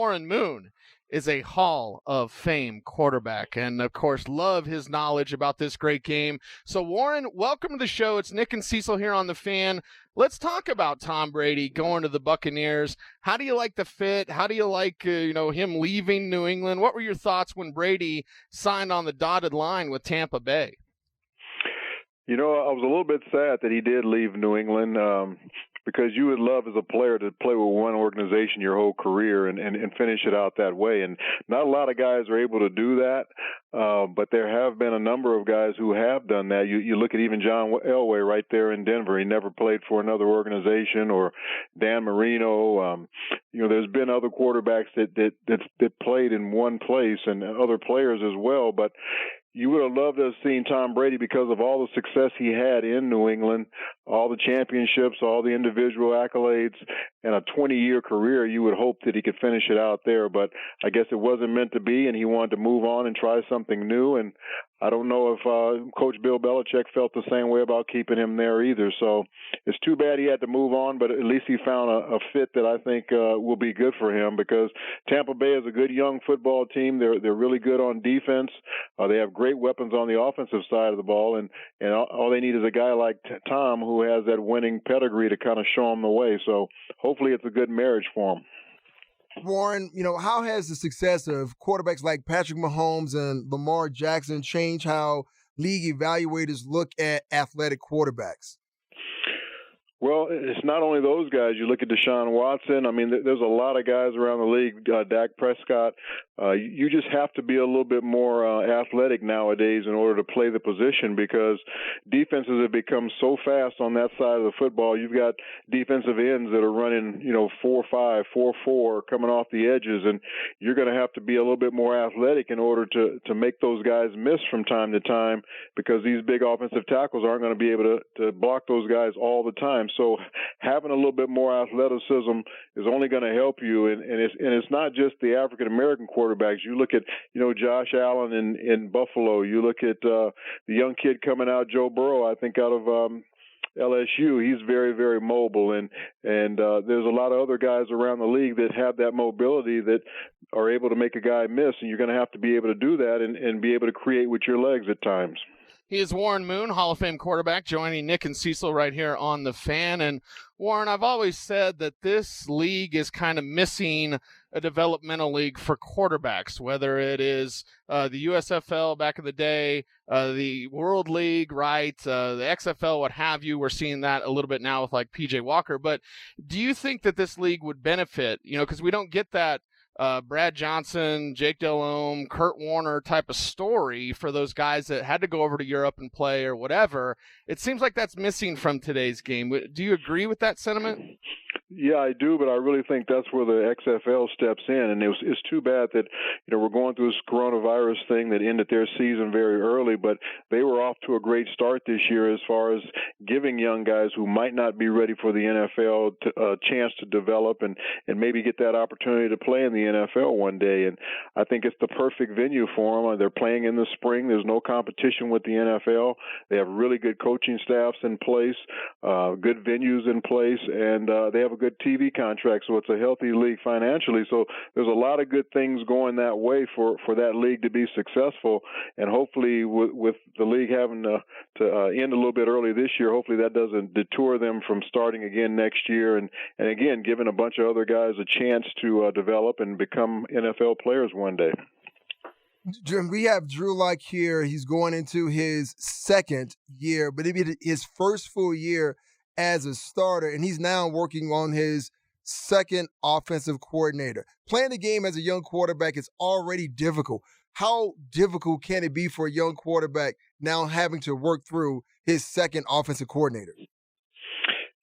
Warren Moon is a Hall of Fame quarterback, and of course, love his knowledge about this great game. So, Warren, welcome to the show. It's Nick and Cecil here on The Fan. Let's talk about Tom Brady going to the Buccaneers. How do you like the fit? How do you like, him leaving New England? What were your thoughts when Brady signed on the dotted line with Tampa Bay? I was a little bit sad that he did leave New England because you would love as a player to play with one organization your whole career and finish it out that way. And not a lot of guys are able to do that, but there have been a number of guys who have done that. You look at even John Elway right there in Denver. He never played for another organization, or Dan Marino. There's been other quarterbacks that played in one place and other players as well, but you would have loved to have seen Tom Brady because of all the success he had in New England, all the championships, all the individual accolades, and a 20-year career. You would hope that he could finish it out there, but I guess it wasn't meant to be, and he wanted to move on and try something new. And I don't know if Coach Bill Belichick felt the same way about keeping him there either. So it's too bad he had to move on, but at least he found a fit that I think will be good for him, because Tampa Bay is a good young football team. They're really good on defense. They have great weapons on the offensive side of the ball, and all they need is a guy like Tom who has that winning pedigree to kind of show them the way. So hopefully it's a good marriage for him. Warren, how has the success of quarterbacks like Patrick Mahomes and Lamar Jackson changed how league evaluators look at athletic quarterbacks? Well, it's not only those guys. You look at Deshaun Watson. I mean, there's a lot of guys around the league, Dak Prescott. You just have to be a little bit more athletic nowadays in order to play the position, because defenses have become so fast on that side of the football. You've got defensive ends that are running, 4.5, 4.4 coming off the edges, and you're going to have to be a little bit more athletic in order to make those guys miss from time to time, because these big offensive tackles aren't going to be able to block those guys all the time. So having a little bit more athleticism is only going to help you, and it's not just the African American quarterbacks. You look at Josh Allen in Buffalo. You look at the young kid coming out, Joe Burrow, I think out of LSU. He's very, very mobile, and there's a lot of other guys around the league that have that mobility that are able to make a guy miss, and you're going to have to be able to do that and be able to create with your legs at times. He is Warren Moon, Hall of Fame quarterback, joining Nick and Cecil right here on The Fan. And Warren, I've always said that this league is kind of missing a developmental league for quarterbacks, whether it is the USFL back in the day, the World League, right, the XFL, what have you. We're seeing that a little bit now with like PJ Walker. But do you think that this league would benefit, because we don't get that Brad Johnson, Jake Delhomme, Kurt Warner type of story for those guys that had to go over to Europe and play or whatever. It seems like that's missing from today's game. Do you agree with that sentiment? Yeah, I do, but I really think that's where the XFL steps in, and it's too bad that we're going through this coronavirus thing that ended their season very early, but they were off to a great start this year as far as giving young guys who might not be ready for the NFL a chance to develop and maybe get that opportunity to play in the NFL one day. And I think it's the perfect venue for them. They're playing in the spring. There's no competition with the NFL. They have really good coaching staffs in place, good venues in place, and they have a good TV contract, so it's a healthy league financially. So there's a lot of good things going that way for that league to be successful, and hopefully with the league having to end a little bit early this year, hopefully that doesn't deter them from starting again next year, and again giving a bunch of other guys a chance to develop and become NFL players one day. We have Drew Lock here. He's going into his second year, but it'll be his first full year as a starter, and he's now working on his second offensive coordinator. Playing the game as a young quarterback is already difficult. How difficult can it be for a young quarterback now having to work through his second offensive coordinator?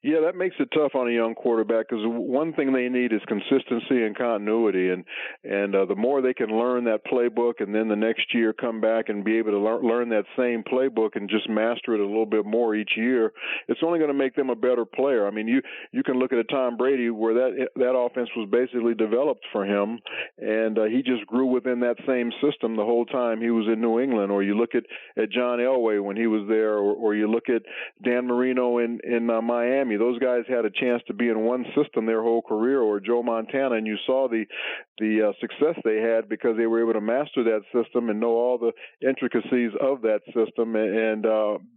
Yeah, that makes it tough on a young quarterback, because one thing they need is consistency and continuity, and the more they can learn that playbook and then the next year come back and be able to learn that same playbook and just master it a little bit more each year, it's only going to make them a better player. I mean, you can look at a Tom Brady where that offense was basically developed for him, and he just grew within that same system the whole time he was in New England. Or you look at John Elway when he was there, or you look at Dan Marino in Miami. Those guys had a chance to be in one system their whole career, or Joe Montana, and you saw the success they had because they were able to master that system and know all the intricacies of that system, and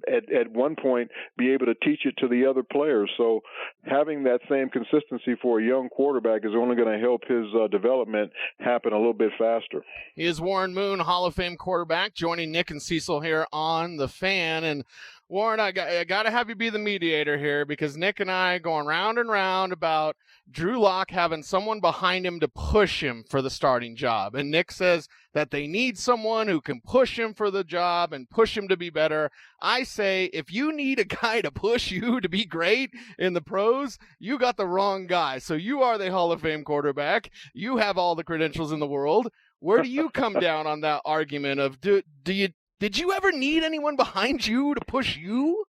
at one point be able to teach it to the other players. So having that same consistency for a young quarterback is only going to help his development happen a little bit faster. He is Warren Moon, Hall of Fame quarterback, joining Nick and Cecil here on The Fan. And Warren, I got to have you be the mediator here, because Nick and I going round and round about Drew Lock having someone behind him to push him for the starting job. And Nick says that they need someone who can push him for the job and push him to be better. I say, if you need a guy to push you to be great in the pros, you got the wrong guy. So you are the Hall of Fame quarterback. You have all the credentials in the world. Where do you come down on that argument of did you ever need anyone behind you to push you?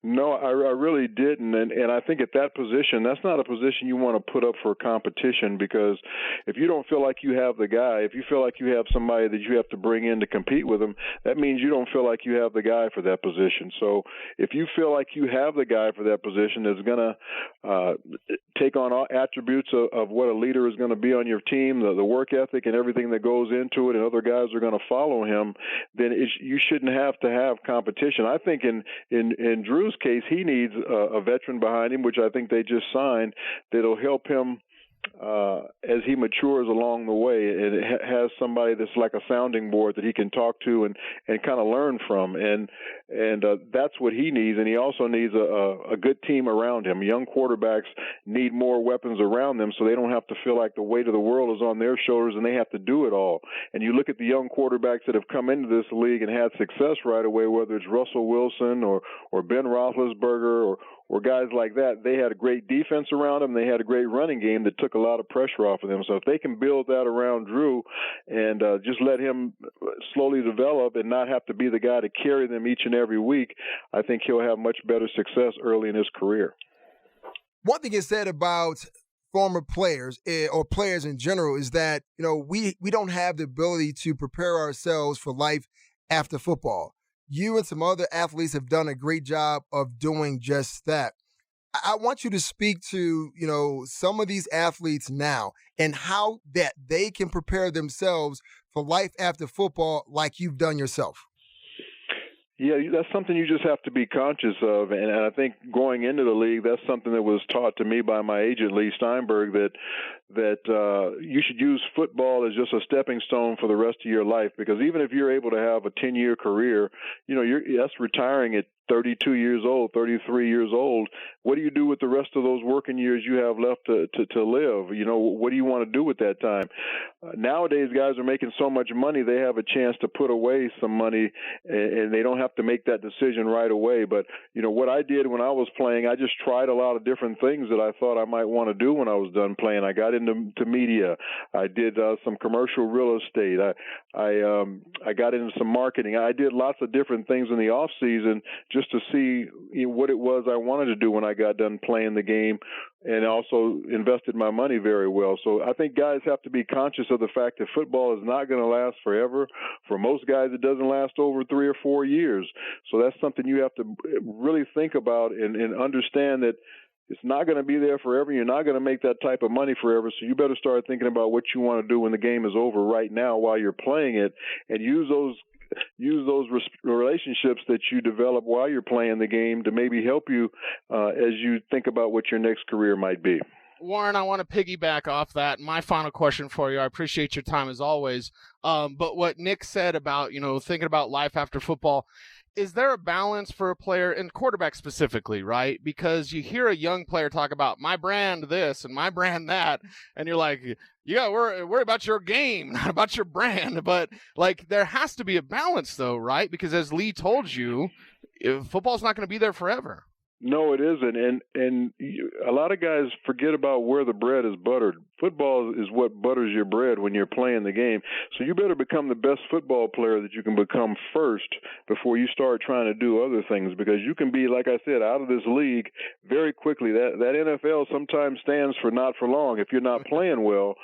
No, I really didn't, and I think at that position, that's not a position you want to put up for competition, because if you don't feel like you have the guy, if you feel like you have somebody that you have to bring in to compete with them, that means you don't feel like you have the guy for that position. So if you feel like you have the guy for that position that's going to take on all attributes of what a leader is going to be on your team, the work ethic and everything that goes into it, and other guys are going to follow him, then you shouldn't have to have competition. I think in Drew's case, he needs a veteran behind him, which I think they just signed, that'll help him as he matures along the way, and it has somebody that's like a sounding board that he can talk to and kind of learn from, and that's what he needs. And he also needs a good team around him. Young quarterbacks need more weapons around them, so they don't have to feel like the weight of the world is on their shoulders and they have to do it all. And you look at the young quarterbacks that have come into this league and had success right away, whether it's Russell Wilson or Ben Roethlisberger or guys like that. They had a great defense around them. They had a great running game that took a lot of pressure off of them. So if they can build that around Drew and just let him slowly develop and not have to be the guy to carry them each and every week, I think he'll have much better success early in his career. One thing is said about former players or players in general is that, we don't have the ability to prepare ourselves for life after football. You and some other athletes have done a great job of doing just that. I want you to speak to, some of these athletes now and how that they can prepare themselves for life after football like you've done yourself. Yeah, that's something you just have to be conscious of. And I think going into the league, that's something that was taught to me by my agent, Lee Steinberg, that you should use football as just a stepping stone for the rest of your life. Because even if you're able to have a 10-year career, that's retiring at 32 years old, 33 years old. What do you do with the rest of those working years you have left to live? What do you want to do with that time? Nowadays, guys are making so much money, they have a chance to put away some money, and they don't have to make that decision right away. But, what I did when I was playing, I just tried a lot of different things that I thought I might want to do when I was done playing. I got into media. I did some commercial real estate. I got into some marketing. I did lots of different things in the off season just to see what it was I wanted to do when I got done playing the game, and also invested my money very well. So I think guys have to be conscious of the fact that football is not going to last forever. For most guys, it doesn't last over 3 or 4 years. So that's something you have to really think about and understand that it's not going to be there forever. You're not going to make that type of money forever. So you better start thinking about what you want to do when the game is over right now while you're playing it, and use those relationships that you develop while you're playing the game to maybe help you as you think about what your next career might be. Warren, I want to piggyback off that. My final question for you, I appreciate your time as always, but what Nick said about, thinking about life after football, is there a balance for a player, and quarterback specifically, right? Because you hear a young player talk about my brand this and my brand that, and you're like, you got to worry about your game, not about your brand. But, there has to be a balance, though, right? Because as Lee told you, football's not going to be there forever. No, it isn't. And a lot of guys forget about where the bread is buttered. Football is what butters your bread when you're playing the game. So you better become the best football player that you can become first before you start trying to do other things, because you can be, like I said, out of this league very quickly. That NFL sometimes stands for not for long if you're not playing well.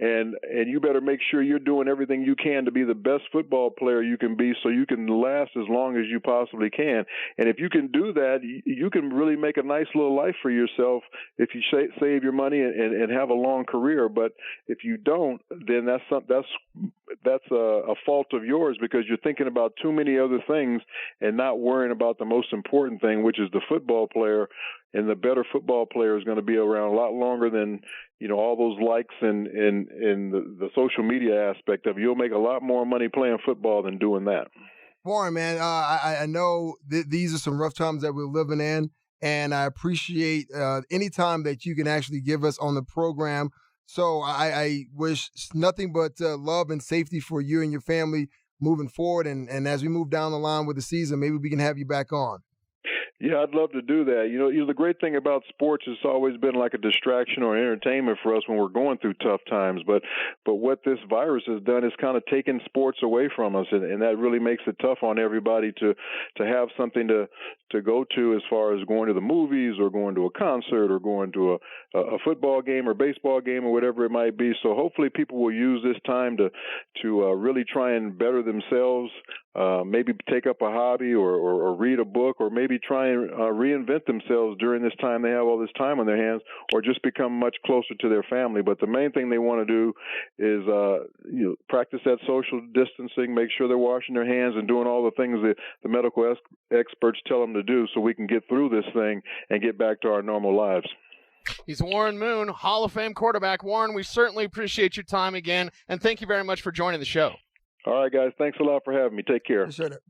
And you better make sure you're doing everything you can to be the best football player you can be so you can last as long as you possibly can. And if you can do that, you can can really make a nice little life for yourself if you save your money and have a long career. But if you don't, then that's a fault of yours, because you're thinking about too many other things and not worrying about the most important thing, which is the football player. And the better football player is going to be around a lot longer than, all those likes and the social media aspect of it. You'll make a lot more money playing football than doing that. Warren, man, I know these are some rough times that we're living in, and I appreciate any time that you can actually give us on the program. So I wish nothing but love and safety for you and your family moving forward. And as we move down the line with the season, maybe we can have you back on. Yeah, I'd love to do that. The great thing about sports is it's always been like a distraction or entertainment for us when we're going through tough times. But what this virus has done is kind of taken sports away from us, and that really makes it tough on everybody to have something to go to as far as going to the movies or going to a concert or going to a football game or baseball game or whatever it might be. So hopefully people will use this time to really try and better themselves, maybe take up a hobby or read a book, or maybe try and reinvent themselves during this time they have all this time on their hands, or just become much closer to their family. But the main thing they want to do is practice that social distancing, make sure they're washing their hands and doing all the things that the medical experts tell them to do, so we can get through this thing and get back to our normal lives. He's Warren Moon, Hall of Fame quarterback. Warren, we certainly appreciate your time again, and thank you very much for joining the show. All right, guys. Thanks a lot for having me. Take care. Appreciate it.